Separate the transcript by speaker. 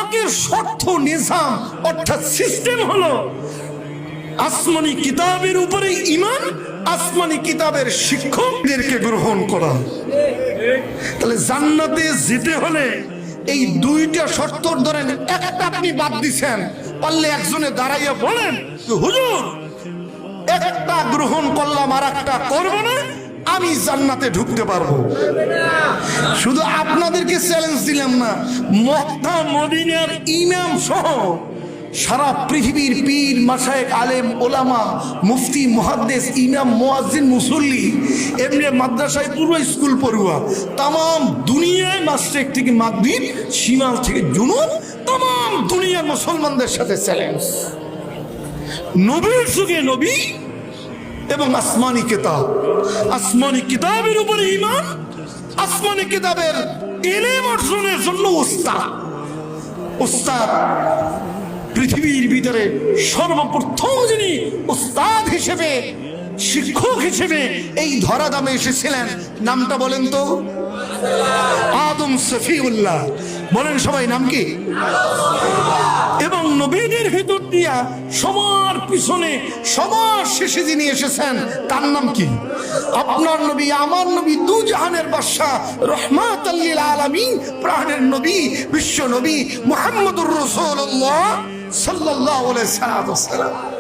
Speaker 1: পাকের শর্ত নিজাম অর্থাৎ সিস্টেম হলো আসমানি কিতাবের উপরে ঈমান, আসমানি কিতাবের শিক্ষকদেরকে গ্রহণ করা। তাহলে জান্নাতে যেতে হলে এই দুইটা শর্ত ধরেন, একটা আপনি বাদ দিছেন, পারলে একজনে দাঁড়াইয়া বলেন হুজুর একটা গ্রহণ করলাম আর একটা করবো না, আমি জান্নাতে ঢুকতে পারবো। শুধু আপনাদেরকে চ্যালেঞ্জ দিলাম না, মক্কা মদিনার ইমাম সহ সারা পৃথিবীর পীর মাশায়েখ আলেম ওলামা মুফতি মুহাদ্দিস ইমাম মুয়াজ্জিন মুসল্লি এমনি মাদ্রাসায় পুরো স্কুল পড়ুয়া তাম দুনিয়ায় মাসরিক থেকে মাগরিব শিমাল থেকে জুনুব তাম দুনিয়ার মুসলমানদের সাথে চ্যালেঞ্জ। নবীর যুগে নবী এবং আসমানি কিতাব, আসমানি কিতাবের উপরে ঈমান, আসমানি কিতাবের ইলম অর্জনের জন্য উস্তাদ পৃথিবীর ভিতরে সর্বপ্রথম যিনি উস্তাদ হিসেবে শিক্ষক হিসেবে এই ধরা দামে এসেছিলেন, নামটা বলেন তো? আদম সফিউল্লাহ। বলেন সবাই নাম কি? এবং নবীদের ভিতর দিয়া সবার পিছনে সবার শেষে যিনি এসেছেন তার নাম কি? আপনার নবী, আমার নবী, দু জাহানের বাদশা, রহমাতাল লিল আলামিন, প্রাণের নবী, বিশ্ব নবী মুহাম্মদুর রাসূলুল্লাহ সাল্লাল্লাহু আলাইহি ওয়াসাল্লাম।